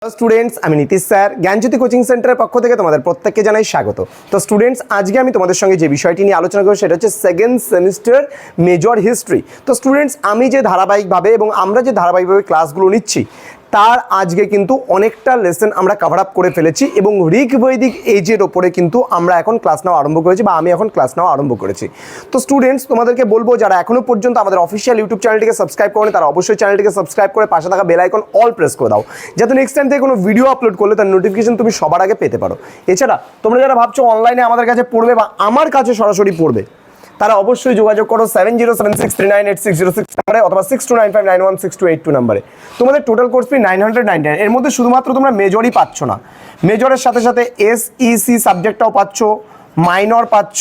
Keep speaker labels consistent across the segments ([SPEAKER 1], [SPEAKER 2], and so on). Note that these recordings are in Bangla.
[SPEAKER 1] হ্যালো স্টুডেন্টস, আমি নীতিশ স্যার জ্ঞানজ্যোতি কোচিং সেন্টারের পক্ষ থেকে তোমাদের প্রত্যেককে জানাই স্বাগত। তো স্টুডেন্টস, আজকে আমি তোমাদের সঙ্গে যে বিষয়টি নিয়ে আলোচনা করব সেটা হচ্ছে সেকেন্ড সেমিস্টার মেজর হিস্ট্রি। তো স্টুডেন্টস, আমি যে ধারাবাহিকভাবে এবং আমরা যে ধারাবাহিকভাবে ক্লাসগুলো নিচ্ছি তার আজকে কিন্তু অনেকটা লেসন আমরা কভার আপ করে ফেলেছি এবং ঋক বৈদিক এজের ওপরে কিন্তু আমরা এখন ক্লাস নেওয়া আরম্ভ করেছি বা আমি এখন ক্লাস নেওয়া আরম্ভ করেছি। তো স্টুডেন্টস, তোমাদেরকে বলবো যারা এখনো পর্যন্ত আমাদের অফিসিয়াল ইউটিউব চ্যানেলটিকে সাবস্ক্রাইব করেনি তারা অবশ্যই চ্যানেলটিকে সাবস্ক্রাইব করে পাশে থাকা বেল আইকন অল প্রেস করে দাও, যাতে নেক্সট টাইম থেকে কোনো ভিডিও আপলোড করলে তার নোটিফিকেশন তুমি সবার আগে পেতে পারো। এছাড়া তোমরা যারা ভাবছো অনলাইনে আমাদের কাছে পড়বে বা আমার কাছে সরাসরি পড়বে তারা অবশ্যই যোগাযোগ করো 7076398606 নাম্বারে অথবা 6295916282 নাম্বারে। তোমাদের টোটাল কোর্স ফি 999। এর মধ্যে শুধুমাত্র তোমরা মেজরই পাচ্ছ না, মেজরের সাথে সাথে এসইসি সাবজেক্টটাও পাচ্ছ, মাইনর পাচ্ছ,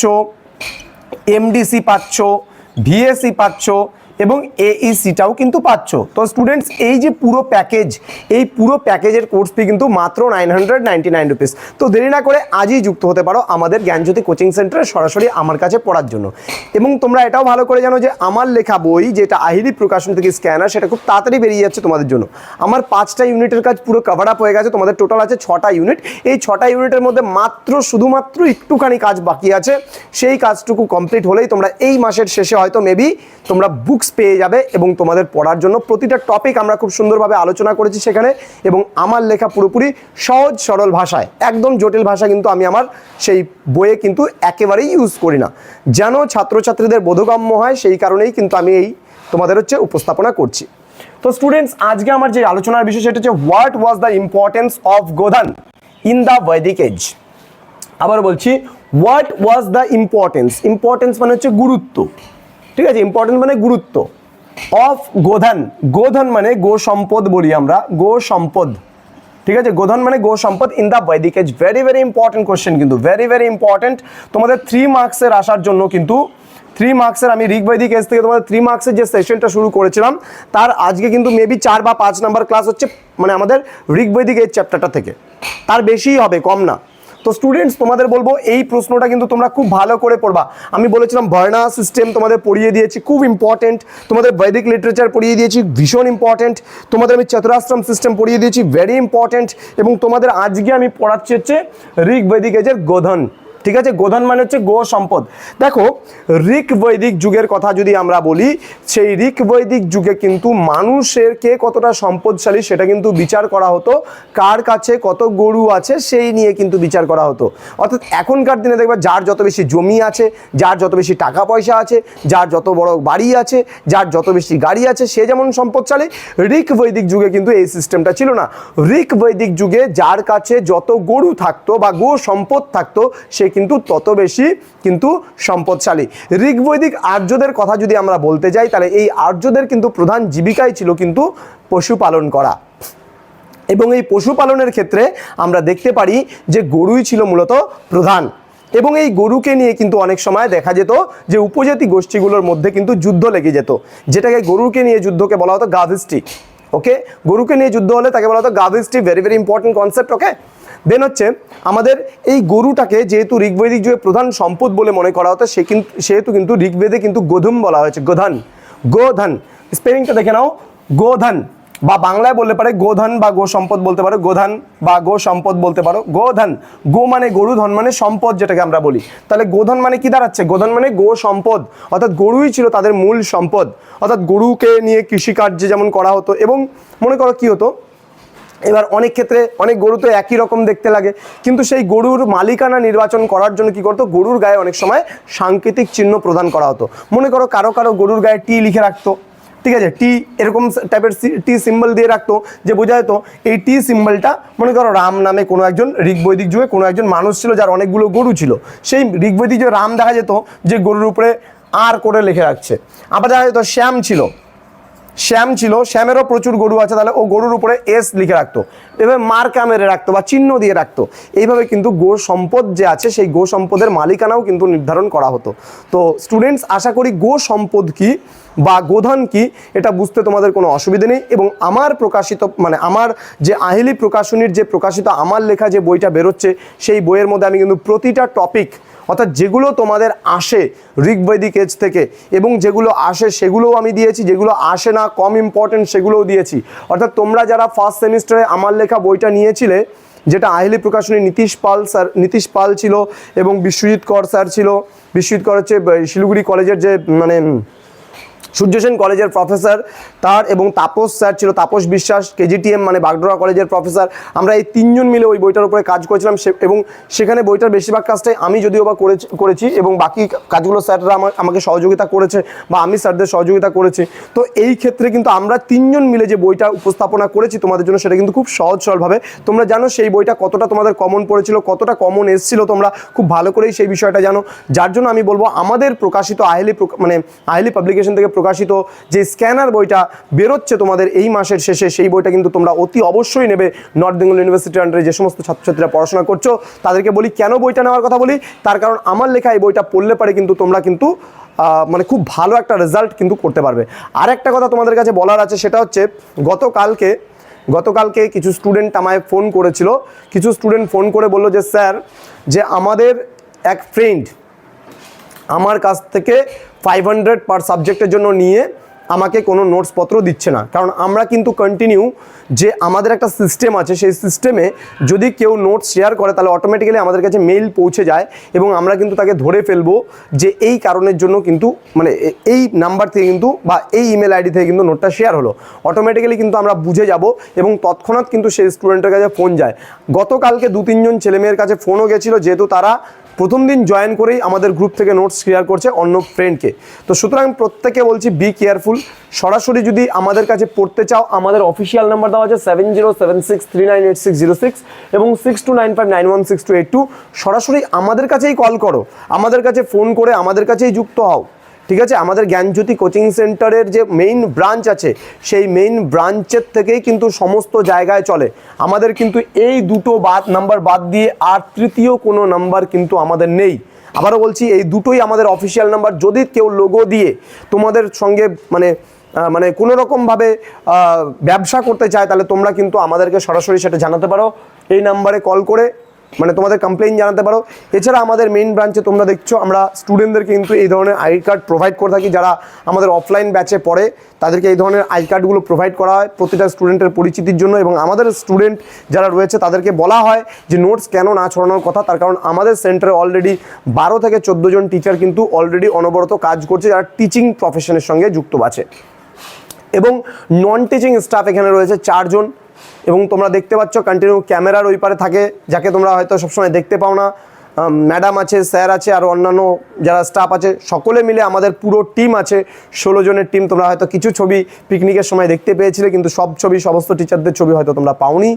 [SPEAKER 1] এমডিসি পাচ্ছ, ভিএসসি পাচ্ছ এবং এইসিটাও কিন্তু পাচ্ছ। তো স্টুডেন্টস, এই যে পুরো প্যাকেজ, এই পুরো প্যাকেজের কোর্স ফি কিন্তু মাত্র 999 রুপিস। তো দেরি না করে আজই যুক্ত হতে পারো আমাদের জ্ঞানজ্যোতি কোচিং সেন্টারে সরাসরি আমার কাছে পড়ার জন্য। এবং তোমরা এটাও ভালো করে জানো যে আমার লেখা বই যেটা আহিরি প্রকাশন থেকে স্ক্যানার, সেটা খুব তাড়াতাড়ি বেরিয়ে যাচ্ছে তোমাদের জন্য। আমার 5টা ইউনিটের কাজ পুরো কভার আপ হয়ে গেছে, তোমাদের টোটাল আছে 6টা ইউনিট। এই 6টা ইউনিটের মধ্যে শুধুমাত্র একটুখানি কাজ বাকি আছে, সেই কাজটুকু কমপ্লিট হলেই তোমরা এই মাসের শেষে হয়তো মেবি তোমরা বুকস পেয়ে যাবে এবং তোমাদের পড়ার জন্য প্রতিটা টপিক আমরা খুব সুন্দরভাবে আলোচনা করেছি সেখানে। এবং আমার লেখা পুরোপুরি সহজ সরল ভাষায়, একদম জটিল ভাষা কিন্তু আমি আমার সেই বইয়ে কিন্তু একেবারেই ইউজ করি না, যেন ছাত্রছাত্রীদের বোধগম্য হয় সেই কারণেই কিন্তু আমি এই তোমাদের উপস্থাপনা করছি। তো স্টুডেন্টস, আজকে আমার যে আলোচনার বিষয় সেটা হচ্ছে what was the importance of godhan in the বৈদিক এজ। আবার বলছি, what was the importance, importance মানে হচ্ছে গুরুত্ব, ঠিক আছে, ইম্পর্টেন্স মানে গুরুত্ব, অফ গোধন, গোধন মানে গো সম্পদ বলি আমরা, গো সম্পদ, ঠিক আছে, গোধন মানে গো সম্পদ ইন দ্য বৈদিক age. Very very important question, কিন্তু ভেরি ভেরি ইম্পর্টেন্ট তোমাদের 3 মার্কসের আসার জন্য। কিন্তু 3 মার্কসের আমি ঋক বৈদিক এজ থেকে তোমাদের 3 মার্কসের যে সেশনটা শুরু করেছিলাম তার আজকে কিন্তু মেবি 4 বা 5 নাম্বার ক্লাস হচ্ছে, মানে আমাদের ঋক বৈদিক এজ চ্যাপ্টারটা থেকে, তার বেশিই হবে, কম না। তো স্টুডেন্টস, তোমাদের বলবো এই প্রশ্নটা কিন্তু তোমরা খুব ভালো করে পড়বা। আমি বলেছিলাম বর্ণা সিস্টেম তোমাদের পড়িয়ে দিয়েছি, খুব ইম্পর্টেন্ট। তোমাদের বৈদিক লিটারেচার পড়িয়ে দিয়েছি, ভীষণ ইম্পর্টেন্ট। তোমাদের আমি চতুরাশ্রম সিস্টেম পড়িয়ে দিয়েছি, ভেরি ইম্পর্টেন্ট। এবং তোমাদের আজকে আমি পড়াচ্ছি হচ্ছে ঋক বৈদিক এজের গোধন, ঠিক আছে। গোধন মানে হচ্ছে গো সম্পদ। দেখো, ঋক বৈদিক যুগের কথা যদি আমরা বলি, সেই ঋক বৈদিক যুগে কিন্তু মানুষের কে কতটা সম্পদশালী সেটা কিন্তু বিচার করা হতো, কার কাছে কত গরু আছে সেই নিয়ে কিন্তু বিচার করা হতো। অর্থাৎ এখনকার দিনে দেখবে যার যত বেশি জমি আছে, যার যত বেশি টাকা পয়সা আছে, যার যত বড় বাড়ি আছে, যার যত বেশি গাড়ি আছে, সে যেমন সম্পদশালী। ঋক বৈদিক যুগে কিন্তু এই সিস্টেমটা ছিল না। ঋক বৈদিক যুগে যার কাছে যত গরু থাকতো বা গো সম্পদ থাকতো সে কিন্তু তত বেশি কিন্তু সম্পদশালী। ঋক বৈদিক আর্যদের কথা যদি আমরা বলতে যাই তাহলে এই আর্যদের কিন্তু প্রধান জীবিকাই ছিল কিন্তু পশুপালন করা। এবং এই পশুপালনের ক্ষেত্রে আমরা দেখতে পারি যে গরুই ছিল মূলত প্রধান। এবং এই গরুকে নিয়ে কিন্তু অনেক সময় দেখা যেত যে উপজাতি গোষ্ঠীগুলোর মধ্যে কিন্তু যুদ্ধ লেগে যেত, যেটাকে গরুকে নিয়ে যুদ্ধকে বলা হতো গাভিষ্টি। ওকে, গরুকে নিয়ে যুদ্ধ হলে তাকে বলা হতো গাভিষ্টি। Very very important concept. Okay, then হচ্ছে আমাদের এই গরুটাকে যেহেতু ঋগ্বৈদিক যুগে প্রধান সম্পদ বলে মনে করা হতো, সেহেতু কিন্তু ঋগ্বেদে কিন্তু গোধুম বলা হয়েছে, গোধন। গোধন স্পেলিংটা দেখে নাও, গোধন, বা বাংলায় বলতে পারে গোধন বা গো সম্পদ বলতে পারো, গোধন বা গো সম্পদ বলতে পারো। গোধন, গো মানে গরু, ধন মানে সম্পদ যেটাকে আমরা বলি। তাহলে গোধন মানে কি দাঁড়াচ্ছে? গোধন মানে গো সম্পদ, অর্থাৎ গরুই ছিল তাদের মূল সম্পদ। অর্থাৎ গরুকে নিয়ে কৃষিকার্য যেমন করা হতো। এবং মনে করো কি হতো, এবার অনেক ক্ষেত্রে অনেক গরু তো একই রকম দেখতে লাগে, কিন্তু সেই গরুর মালিকানা নির্বাচন করার জন্য কি করতো, গরুর গায়ে অনেক সময় সাংকেতিক চিহ্ন প্রদান করা হতো। মনে করো কারো কারো গরুর গায়ে টি লিখে রাখতো, ঠিক আছে, টি এরকম টাইপের টি সিম্বল দিয়ে রাখতো, যে বোঝা যেত এই টি সিম্বলটা মনে করো রাম নামে কোনো একজন ঋক বৈদিক যুগে কোনো একজন মানুষ ছিল যার অনেকগুলো গরু ছিল। সেই ঋক বৈদিক যুগে রাম দেখা যেত যে গরুর উপরে আর করে লিখে রাখছে। আবার দেখা যেত শ্যাম ছিল, শ্যামেরও প্রচুর গরু আছে, তাহলে ও গরুর উপরে এস লিখে রাখতো, এভাবে মার্কা মেরে রাখতো বা চিহ্ন দিয়ে রাখতো। এইভাবে কিন্তু গো সম্পদ যে আছে সেই গো সম্পদের মালিকানাও কিন্তু নির্ধারণ করা হতো। তো স্টুডেন্টস, আশা করি গো সম্পদ কি বা গোধন কি এটা বুঝতে তোমাদের কোনো অসুবিধা নেই। এবং আমার প্রকাশিত মানে আমার যে আহিলি প্রকাশনীর যে প্রকাশিত আমার লেখা যে বইটা বেরোচ্ছে সেই বইয়ের মধ্যে আমি কিন্তু প্রতিটা টপিক অর্থাৎ যেগুলো তোমাদের আসে ঋগ্বৈদিক এজ থেকে এবং যেগুলো আসে সেগুলোও আমি দিয়েছি, যেগুলো আসে না কম ইম্পর্টেন্ট সেগুলোও দিয়েছি। অর্থাৎ তোমরা যারা ফার্স্ট সেমিস্টারে আমার লেখা বইটা নিয়েছিলে, যেটা আহেলি প্রকাশনী নীতিশ পাল ছিল এবং বিশ্বজিৎ কর স্যার ছিল। বিশ্বজিৎ কর হচ্ছে শিলিগুড়ি কলেজের যে মানে সূর্য সেন কলেজের প্রফেসর, তার এবং তাপস স্যার ছিল, তাপস বিশ্বাস কেজিটিএম মানে বাগডোরা কলেজের প্রফেসর। আমরা এই তিনজন মিলে ওই বইটার উপরে কাজ করেছিলাম এবং সেখানে বইটার বেশিরভাগ কাজটাই আমি যদিও বা করেছি এবং বাকি কাজগুলো স্যাররা আমাকে সহযোগিতা করেছে বা আমি স্যারদের সহযোগিতা করেছি। তো এই ক্ষেত্রে কিন্তু আমরা তিনজন মিলে যে বইটা উপস্থাপনা করেছি তোমাদের জন্য, সেটা কিন্তু খুব সহজ সরলভাবে। তোমরা জানো সেই বইটা কতটা তোমাদের কমন পড়েছিল, কতটা কমন এসেছিল, তোমরা খুব ভালো করেই সেই বিষয়টা জানো। যার জন্য আমি বলবো আমাদের প্রকাশিত আহেলি পাবলিকেশন থেকে প্রকাশিত যে স্ক্যানার বইটা বেরোচ্ছে তোমাদের এই মাসের শেষে, সেই বইটা কিন্তু তোমরা অতি অবশ্যই নেবে। নর্থ বেঙ্গল ইউনিভার্সিটির আন্ডারে যে সমস্ত ছাত্রছাত্রীরা পড়াশোনা করছো তাদেরকে বলি কেন বইটা নেওয়ার কথা বলি, তার কারণ আমার লেখা এই বইটা পড়লে পারে কিন্তু তোমরা কিন্তু মানে খুব ভালো একটা রেজাল্ট কিন্তু করতে পারবে। আর একটা কথা তোমাদের কাছে বলার আছে, সেটা হচ্ছে গতকালকে কিছু স্টুডেন্ট আমায় ফোন করেছিল। কিছু স্টুডেন্ট ফোন করে বললো যে স্যার, যে আমাদের এক ফ্রেন্ড আমার কাছ থেকে 500 পার সাবজেক্টের জন্য নিয়ে আমাকে কোনো নোটসপত্র দিচ্ছে না। কারণ আমরা কিন্তু কন্টিনিউ যে আমাদের একটা সিস্টেম আছে, সেই সিস্টেমে যদি কেউ নোটস শেয়ার করে তাহলে অটোমেটিক্যালি আমাদের কাছে মেইল পৌঁছে যায় এবং আমরা কিন্তু তাকে ধরে ফেলবো যে এই কারণের জন্য কিন্তু মানে এই নাম্বার থেকে কিন্তু বা এই ইমেল আইডি থেকে কিন্তু নোটটা শেয়ার হলো। অটোমেটিক্যালি কিন্তু আমরা বুঝে যাব এবং তৎক্ষণাৎ কিন্তু সেই স্টুডেন্টের কাছে ফোন যায়। গতকালকে 2-3 জন ছেলেমেয়ের কাছে ফোনও গেছিলো, যেহেতু তারা প্রথম দিন জয়েন করেই আমাদের গ্রুপ থেকে নোটস শেয়ার করছে অন্য ফ্রেন্ডকে। তো সুতরাং প্রত্যেকে বলছি বি কেয়ারফুল। সরাসরি যদি আমাদের কাছে পড়তে চাও, আমাদের অফিসিয়াল নাম্বার দেওয়া আছে 7076398606 এবং 6295916282। সরাসরি আমাদের কাছেই কল করো, আমাদের কাছে ফোন করে আমাদের কাছেই যুক্ত হও, ঠিক আছে? আমাদের জ্ঞানজ্যোতি কোচিং সেন্টারের যে মেইন ব্রাঞ্চ আছে, সেই মেইন ব্রাঞ্চের থেকেই কিন্তু সমস্ত জায়গায় চলে। আমাদের কিন্তু এই দুটো নাম্বার বাদ দিয়ে আর তৃতীয় কোনো নাম্বার কিন্তু আমাদের নেই। আবারও বলছি, এই দুটোই আমাদের অফিসিয়াল নাম্বার। যদি কেউ লোগো দিয়ে তোমাদের সঙ্গে মানে কোনো রকমভাবে ব্যবসা করতে চায়, তাহলে তোমরা কিন্তু আমাদেরকে সরাসরি সেটা জানাতে পারো এই নাম্বারে কল করে, মানে তোমাদের কমপ্লেইন জানাতে পারো। এছাড়া আমাদের মেইন ব্রাঞ্চে তোমরা দেখছো আমরা স্টুডেন্টদেরকে কিন্তু এই ধরনের আইডি কার্ড প্রোভাইড করে থাকি। যারা আমাদের অফলাইন ব্যাচে পড়ে তাদেরকে এই ধরনের আইডি কার্ডগুলো প্রোভাইড করা হয় প্রতিটা স্টুডেন্টের পরিচিতির জন্য। এবং আমাদের স্টুডেন্ট যারা রয়েছে তাদেরকে বলা হয় যে নোটস কেন না ছড়ানোর কথা, তার কারণ আমাদের সেন্টারে অলরেডি 12 থেকে 14 জন টিচার কিন্তু অলরেডি অনবরত কাজ করছে, যারা টিচিং প্রফেশনের সঙ্গে যুক্ত আছে। এবং নন টিচিং স্টাফ এখানে রয়েছে 4 জন। এবং তোমরা দেখতে পাচ্ছ কন্টিনিউ ক্যামেরার ওই পারে থাকে, যাকে তোমরা হয়তো সবসময় দেখতে পাও না। ম্যাডাম আছে, স্যার আছে, আর অন্যান্য যারা স্টাফ আছে, সকলে মিলে আমাদের পুরো টিম আছে 16 জনের টিম। তোমরা হয়তো কিছু ছবি পিকনিকের সময় দেখতে পেয়েছিলে, কিন্তু সব ছবি সমস্ত টিচারদের ছবি হয়তো তোমরা পাওনি।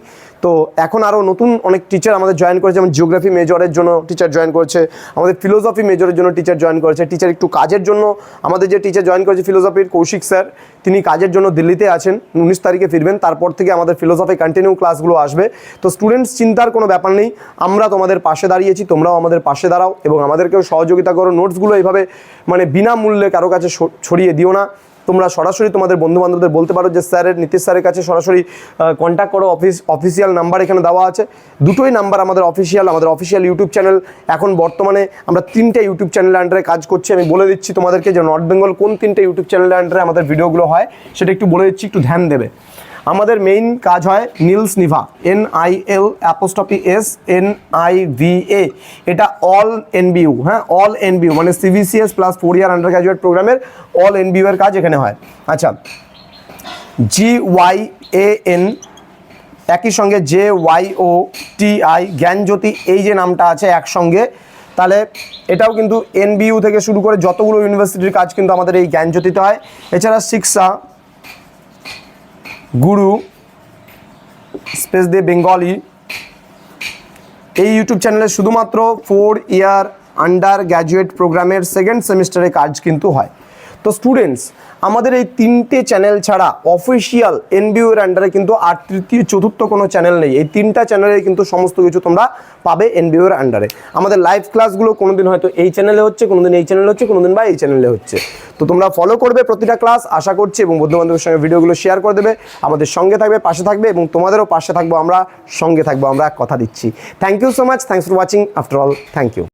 [SPEAKER 1] তো এখন আরও নতুন অনেক টিচার আমাদের জয়েন করেছে, যেমন জিওগ্রাফি মেজরের জন্য টিচার জয়েন করেছে, আমাদের ফিলোসফি মেজরের জন্য টিচার জয়েন করেছে। টিচার একটু কাজের জন্য আমাদের যে টিচার জয়েন করেছে ফিলোসফির কৌশিক স্যার, তিনি কাজের জন্য দিল্লিতে আছেন, 19 তারিখে ফিরবেন। তারপর থেকে আমাদের ফিলোসফি কন্টিনিউ ক্লাসগুলো আসবে। তো স্টুডেন্টস চিন্তার কোনো ব্যাপার নেই, আমরা তোমাদের পাশে দাঁড়িয়েছি, তোমরাও আমাদের পাশে দাঁড়াও এবং আমাদেরকেও সহযোগিতা করো। নোটসগুলো এইভাবে মানে বিনামূল্যে কারো কাছে ছড়িয়ে দিও না। তোমরা সরাসরি তোমাদের বন্ধুবান্ধবদের বলতে পারো যে স্যারের, নীতিশ স্যারের কাছে সরাসরি কন্ট্যাক্ট করো। অফিসিয়াল নাম্বার এখানে দেওয়া আছে, দুটোই নাম্বার আমাদের অফিসিয়াল ইউটিউব চ্যানেল। এখন বর্তমানে আমরা 3টে ইউটিউব চ্যানেলের আন্ডারে কাজ করছি। আমি বলে দিচ্ছি তোমাদেরকে যে নর্থ বেঙ্গল কোন 3টে ইউটিউব চ্যানেলের আন্ডারে আমাদের ভিডিওগুলো হয়, সেটা একটু বলে দিচ্ছি, একটু ধ্যান দেবে। আমাদের মেইন কাজ হয় নীলস নিভা, NIL'SNIVA, এটা অল NBU, হ্যাঁ অল NBU মানে CBCS প্লাস 4 ইয়ার আন্ডার গ্র্যাজুয়েট প্রোগ্রামের অল NBU এর কাজ এখানে হয়। আচ্ছা, GYAN একই সঙ্গে JYOTI জ্ঞানজ্যোতি, এই যে নামটা আছে একসঙ্গে, তাহলে এটাও কিন্তু NBU থেকে শুরু করে যতগুলো ইউনিভার্সিটির কাজ কিন্তু আমাদের এই জ্ঞানজ্যোতিতে হয়। এছাড়া শিক্ষা গুরু স্পেস দিয়ে বেঙ্গলি, এই ইউটিউব চ্যানেলে শুধুমাত্র 4 ইয়ার আন্ডার গ্র্যাজুয়েট প্রোগ্রামের সেকেন্ড সেমিস্টারে কাজ কিন্তু হয়। তো স্টুডেন্টস, আমাদের এই 3টে চ্যানেল ছাড়া অফিসিয়াল NBU এর আন্ডারে কিন্তু আর তৃতীয় চতুর্থ কোনো চ্যানেল নেই। এই 3টা চ্যানেলে কিন্তু সমস্ত কিছু তোমরা পাবে NBU এর আন্ডারে। আমাদের লাইভ ক্লাসগুলো কোনোদিন হয়তো এই চ্যানেলে হচ্ছে, কোনোদিন এই চ্যানেলে হচ্ছে, কোনোদিন বা এই চ্যানেলে হচ্ছে। তো তোমরা ফলো করবে প্রতিটা ক্লাস আশা করছি, এবং বন্ধুবান্ধবের সঙ্গে ভিডিওগুলো শেয়ার করে দেবে, আমাদের সঙ্গে থাকবে, পাশে থাকবে, এবং তোমাদেরও পাশে থাকবো আমরা, সঙ্গে থাকবো আমরা, কথা দিচ্ছি। Thank you so much, thanks for watching. After all, thank you.